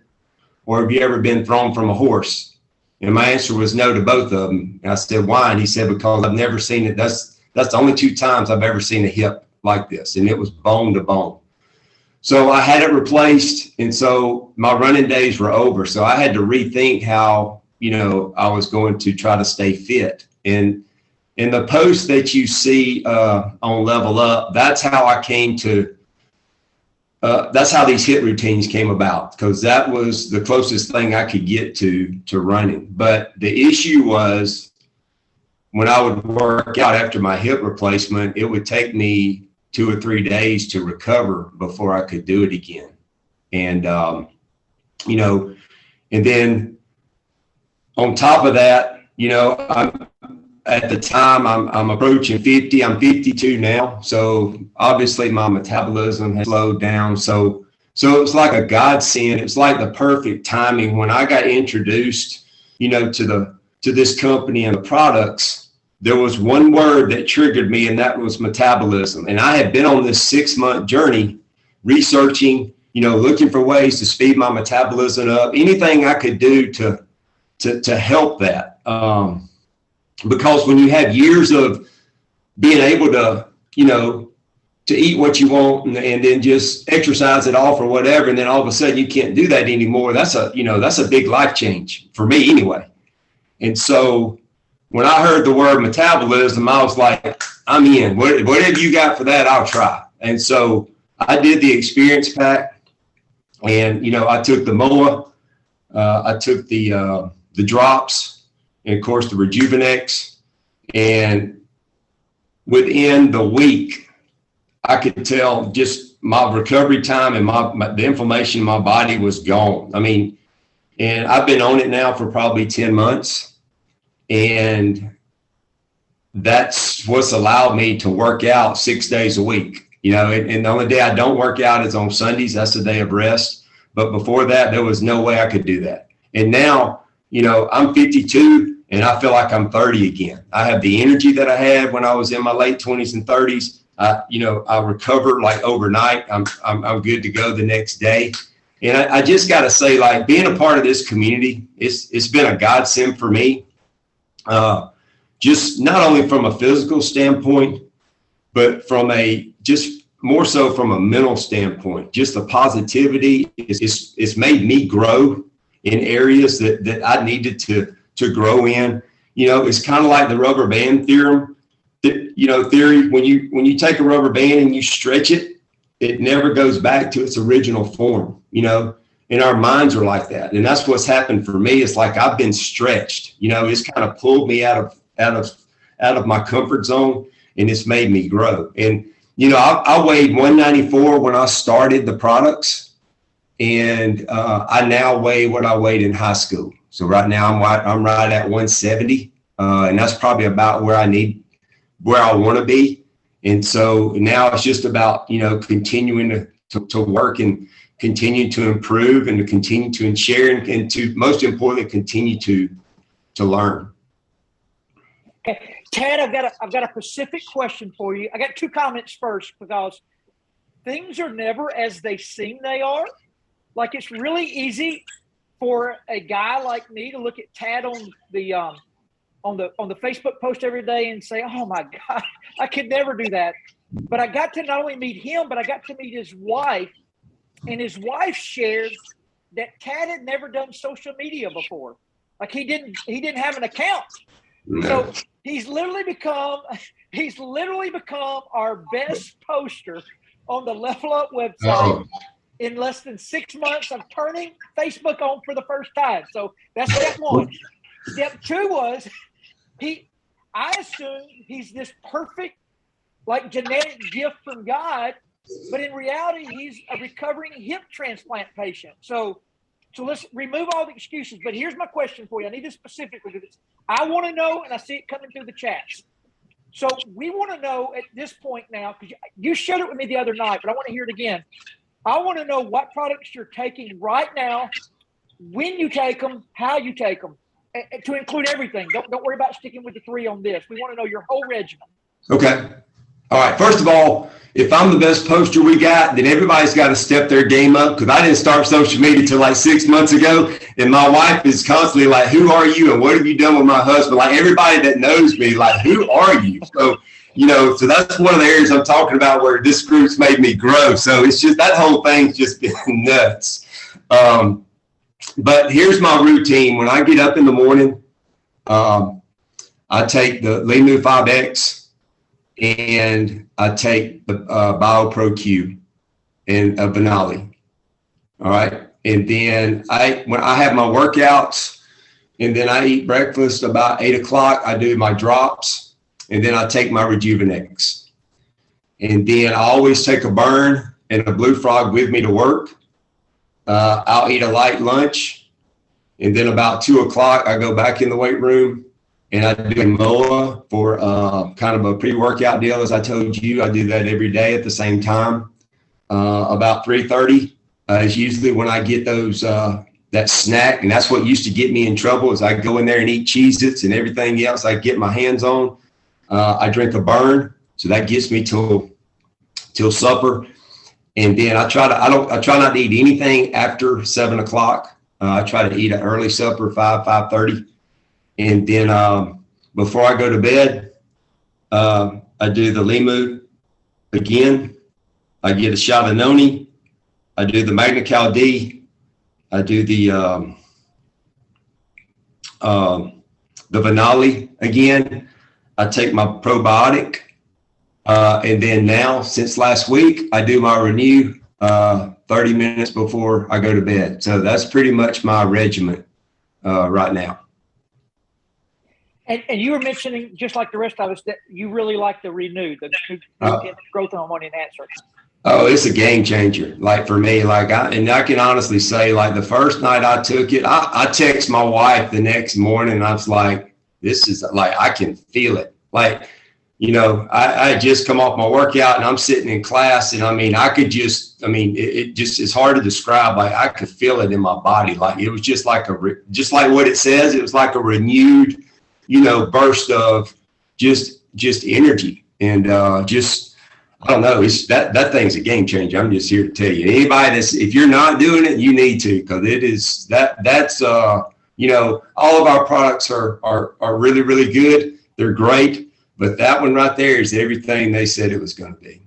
or have you ever been thrown from a horse? And my answer was no to both of them. And I said, why? And he said, because I've never seen it. That's the only 2 times I've ever seen a hip like this. And it was bone to bone. So I had it replaced. And so my running days were over. So I had to rethink how, I was going to try to stay fit. And in the post that you see on Level Up, that's how I came to, that's how these HIIT routines came about, because that was the closest thing I could get to running. But the issue was, when I would work out after my hip replacement, it would take me 2 or 3 days to recover before I could do it again. And, and then on top of that, at the time I'm approaching 50, I'm 52 now. So obviously my metabolism has slowed down. So it's like a godsend. It's like the perfect timing. When I got introduced, to this company and the products, there was one word that triggered me, and that was metabolism. And I had been on this 6-month journey researching, looking for ways to speed my metabolism up, anything I could do to help that. Because when you have years of being able to, to eat what you want and then just exercise it off or whatever, and then all of a sudden you can't do that anymore, that's a big life change for me anyway. And so when I heard the word metabolism, I was like, I'm in. Whatever you got for that, I'll try. And so I did the experience pack, and I took the MOA, I took the drops, and of course the Rejuvenex. And within the week, I could tell just my recovery time and the inflammation in my body was gone. I mean, and I've been on it now for probably 10 months. And that's what's allowed me to work out 6 days a week. you know, and the only day I don't work out is on Sundays. That's the day of rest. But before that, there was no way I could do that. And now, you know, I'm 52 and I feel like I'm 30 again. I have the energy that I had when I was in my late 20s and 30s. You know, I recovered like overnight. I'm good to go the next day. And I just got to say, like, being a part of this community, it's been a godsend for me. Just not only from a physical standpoint, but from just more so from a mental standpoint. Just the positivity, it's made me grow in areas that I needed to grow in. You know, it's kind of like the rubber band theorem. Theory, when you take a rubber band and you stretch it, it never goes back to its original form, you know, and our minds are like that. And that's what's happened for me. It's like I've been stretched, you know, it's kind of pulled me out of my comfort zone, and it's made me grow. And, you know, I weighed 194 when I started the products, and I now weigh what I weighed in high school. So right now I'm right at 170, and that's probably about where I want to be. And so now it's just about, you know, continuing to work and continue to improve and to continue to share and to, most importantly, continue to learn. Okay. Ted, I've got a specific question for you. I got two comments first, because things are never as they seem they are. Like, it's really easy for a guy like me to look at Tad on the Facebook post every day and say, oh my God, I could never do that. But I got to not only meet him, but I got to meet his wife, and his wife shared that Tad had never done social media before. Like, he didn't have an account. So he's literally become our best poster on the Level Up website in less than 6 months of turning Facebook on for the first time. So that's step one. Step two was, I assume he's this perfect, like, genetic gift from God, but in reality, he's a recovering hip transplant patient. So let's remove all the excuses. But here's my question for you. I need this specifically, because I want to know, and I see it coming through the chats. So we want to know at this point now, because you shared it with me the other night, but I want to hear it again. I want to know what products you're taking right now, when you take them, how you take them, to include everything. Don't worry about sticking with the three on this. We want to know your whole regimen. Okay. All right. First of all, if I'm the best poster we got, then everybody's got to step their game up, because I didn't start social media till like 6 months ago. And my wife is constantly like, who are you? And what have you done with my husband? Like, everybody that knows me, like, who are you? So, you know, so that's one of the areas I'm talking about where this group's made me grow. So it's just, that whole thing's just been nuts. But here's my routine. When I get up in the morning, I take the Limu 5X, and I take the BioPro Q and a Benali. All right. And then when I have my workouts, and then I eat breakfast about 8 o'clock, I do my drops, and then I take my Rejuvenex. And then I always take a burn and a Blue Frog with me to work. I'll eat a light lunch, and then about 2 o'clock, I go back in the weight room, and I do a MOA for kind of a pre-workout deal. As I told you, I do that every day at the same time. About 3:30 is usually when I get those that snack, and that's what used to get me in trouble, is I go in there and eat Cheez-Its and everything else I get my hands on. I drink a burn, so that gets me till supper. And then I try not to eat anything after 7 o'clock. I try to eat an early supper, 5:30. And then before I go to bed, I do the Limu again. I get a shot of Noni. I do the Magna Cal D. I do the Benali again. I take my probiotic. And then now, since last week, I do my Renew 30 minutes before I go to bed. So that's pretty much my regimen right now. And you were mentioning, just like the rest of us, that you really like the Renew, the growth hormone enhancer. Oh, it's a game changer. Like, for me, like, I can honestly say, like, the first night I took it, I text my wife the next morning, and I was like, this is like, I can feel it. Like, you know, I had just come off my workout and I'm sitting in class, and I mean, it just is hard to describe. Like I could feel it in my body. Like it was just like what it says. It was like a renewed, you know, burst of just energy, and I don't know. It's that thing's a game changer. I'm just here to tell you, anybody if you're not doing it, you need to, because it is that's you know, all of our products are really, really good. They're great, but that one right there is everything they said it was going to be.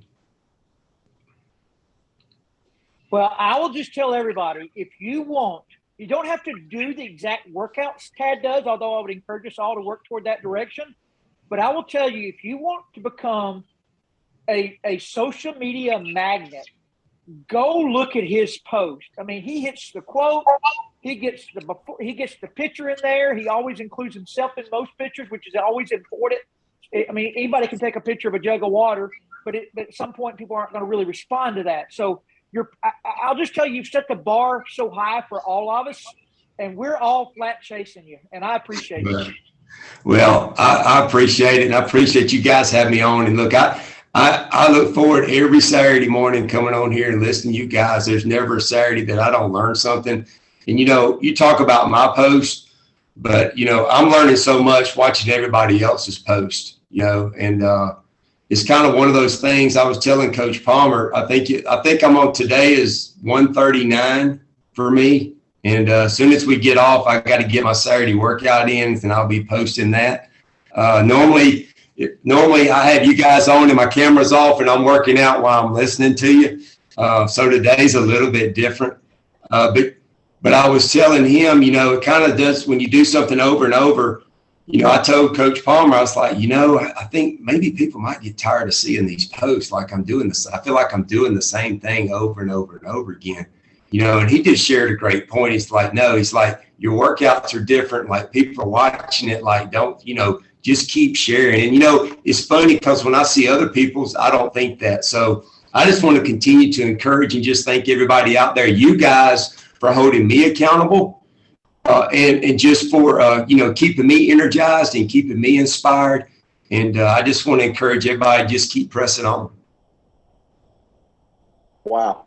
Well, I will just tell everybody, if you want, you don't have to do the exact workouts Tad does, although I would encourage us all to work toward that direction. But I will tell you, if you want to become a social media magnet, go look at his post. I mean, he hits the quote, he gets the picture in there. He always includes himself in most pictures, which is always important. I mean, anybody can take a picture of a jug of water, but at some point people aren't going to really respond to that. So I'll just tell you, you've set the bar so high for all of us, and we're all flat chasing you, and I appreciate it. Well, I appreciate it, and I appreciate you guys having me on. And look, I look forward every Saturday morning coming on here and listening to you guys. There's never a Saturday that I don't learn something. And, you know, you talk about my post, but, you know, I'm learning so much watching everybody else's post, you know, and it's kind of one of those things. I was telling Coach Palmer, I think I'm on today is 139 for me. And as soon as we get off, I got to get my Saturday workout in, and I'll be posting that. Normally I have you guys on and my camera's off and I'm working out while I'm listening to you. So today's a little bit different. But I was telling him, you know, it kind of does when you do something over and over. You know, I told Coach Palmer, I was like, you know, I think maybe people might get tired of seeing these posts. Like I'm doing this. I feel like I'm doing the same thing over and over and over again. You know, and he just shared a great point. He's like, no, he's like, your workouts are different. Like people are watching it. Like, don't, you know, just keep sharing. And, you know, it's funny because when I see other people's, I don't think that. So I just want to continue to encourage and just thank everybody out there, you guys, for holding me accountable and just for, you know, keeping me energized and keeping me inspired. And I just want to encourage everybody, just keep pressing on. Wow.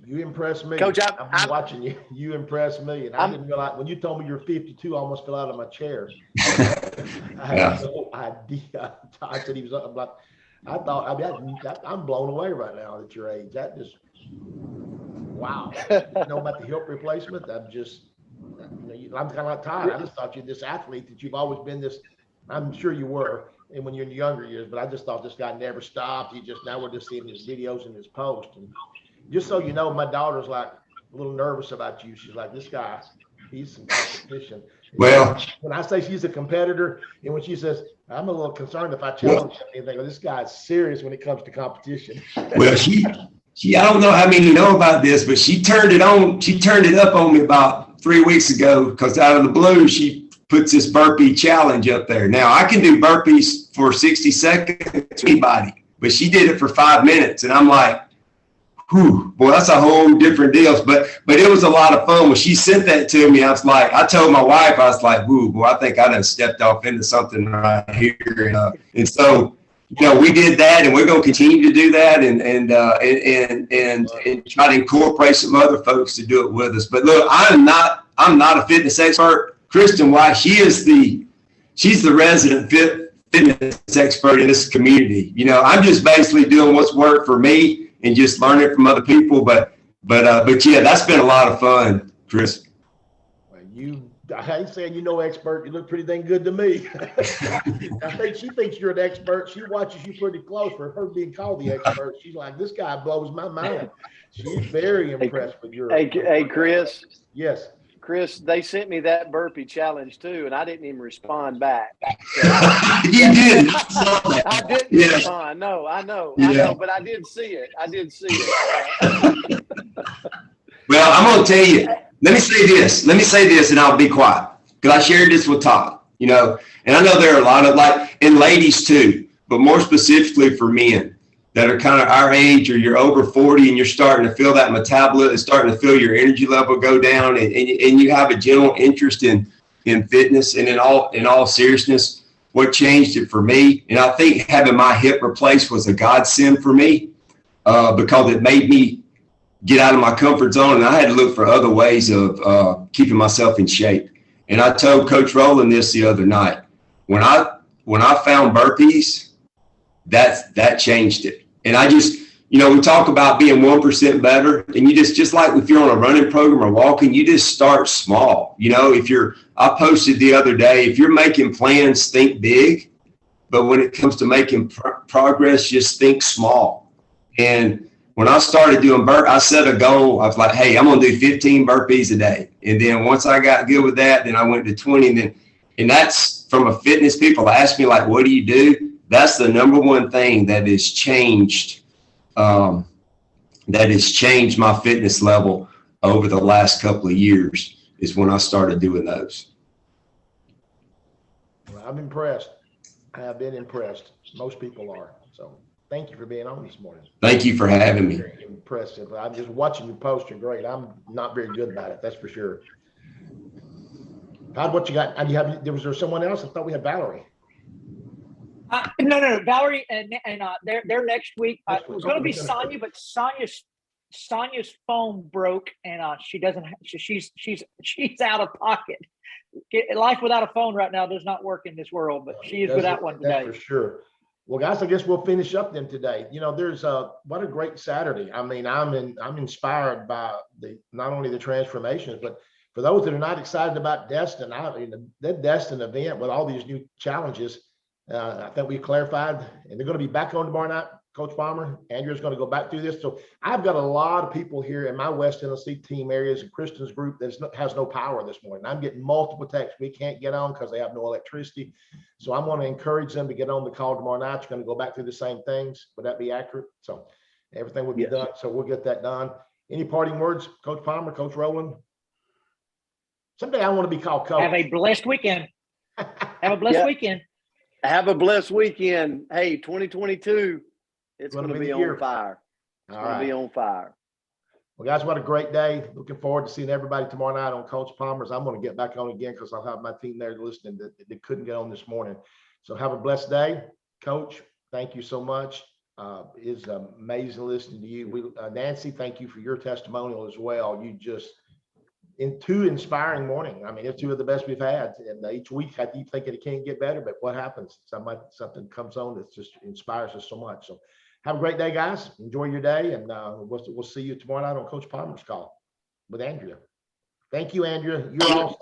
You impressed me. Coach, I'm watching you. You impressed me. And I didn't realize when you told me you're 52, I almost fell out of my chair. I had no idea. Todd said he was up. I'm blown away right now at your age. That just, wow. You know about the hip replacement? I'm just, you know, I'm kind of like Todd. I just thought you're this athlete that you've always been this. I'm sure you were, and when you're in your younger years, but I just thought this guy never stopped. Now we're just seeing his videos and his posts. And just so you know, my daughter's like a little nervous about you. She's like, this guy, he's some competition. Well, when I say she's a competitor, and when she says, I'm a little concerned if I challenge anything, this guy's serious when it comes to competition. Well, she, I don't know how many know about this, but she turned it up on me about 3 weeks ago because out of the blue, she puts this burpee challenge up there. Now, I can do burpees for 60 seconds to anybody, but she did it for 5 minutes, and I'm like, whew, boy, that's a whole different deal. But it was a lot of fun. When she sent that to me, I was like, I told my wife, I was like, whoo, boy, I think I done stepped off into something right here. And so, you know, we did that, and we're going to continue to do that and try to incorporate some other folks to do it with us. But look, I'm not a fitness expert. Kristen White, she's the resident fitness expert in this community. You know, I'm just basically doing what's worked for me and just learning from other people. But yeah, that's been a lot of fun, Chris. I ain't saying you know expert. You look pretty dang good to me. I think she thinks you're an expert. She watches you pretty close for her being called the expert. She's like, this guy blows my mind. She's very impressed with your. Hey, Chris. Yes. Chris, they sent me that burpee challenge too, and I didn't even respond back. So, you did. I didn't respond. No, I know, but I did see it. Well, I'm going to tell you, let me say this and I'll be quiet because I shared this with Todd, you know, and I know there are a lot of and ladies too, but more specifically for men that are kind of our age or you're over 40 and you're starting to feel that metabolism, starting to feel your energy level go down and you have a general interest in fitness and in all seriousness, what changed it for me. And I think having my hip replaced was a godsend for me because it made me get out of my comfort zone, and I had to look for other ways of keeping myself in shape. And I told Coach Rowland this the other night. When I found burpees, that changed it. And I just, we talk about being 1% better, and you just like if you're on a running program or walking, you just start small. I posted the other day, if you're making plans, think big, but when it comes to making progress, just think small. And when I started doing I set a goal. I was like, hey, I'm going to do 15 burpees a day. And then once I got good with that, then I went to 20. And that's from a fitness. People ask me, like, what do you do? That's the number one thing that has changed. That has changed my fitness level over the last couple of years is when I started doing those. Well, I'm impressed. I have been impressed. Most people are. So thank you for being on this morning. Thank you for having me. Very impressive. I'm just watching you post. You're great. I'm not very good about it. That's for sure. Todd, what you got? Was there someone else? I thought we had Valerie. No. Valerie and they're next week. It was going to be Sonia, but Sonia's phone broke, and she's out of pocket. Life without a phone right now does not work in this world, but she is without one today. That's for sure. Well, guys, I guess we'll finish up then today. There's what a great Saturday. I mean, I'm inspired by not only the transformations, but for those that are not excited about Destin, that Destin event with all these new challenges, I think we clarified, and they're going to be back on tomorrow night. Coach Palmer, Andrea's going to go back through this. So I've got a lot of people here in my West Tennessee team areas and Kristen's group that has no power this morning. I'm getting multiple texts. We can't get on because they have no electricity. So I'm going to encourage them to get on the call tomorrow night. You're going to go back through the same things. Would that be accurate? So everything will be done. So we'll get that done. Any parting words, Coach Palmer, Coach Rowland? Someday I want to be called coach. Have a blessed weekend. Have a blessed weekend. Have a blessed weekend. Hey, 2022. It's going to be on fire. It's going to be on fire. Well, guys, what a great day. Looking forward to seeing everybody tomorrow night on Coach Palmer's. I'm going to get back on again because I'll have my team there listening that couldn't get on this morning. So have a blessed day. Coach, thank you so much. It's amazing listening to you. Nancy, thank you for your testimonial as well. You just in two inspiring morning. I mean, it's two of the best we've had. And each week I keep thinking it can't get better, but what happens? Something comes on that just inspires us so much. So have a great day, guys. Enjoy your day. And we'll see you tomorrow night on Coach Palmer's call with Andrea. Thank you, Andrea. You're awesome.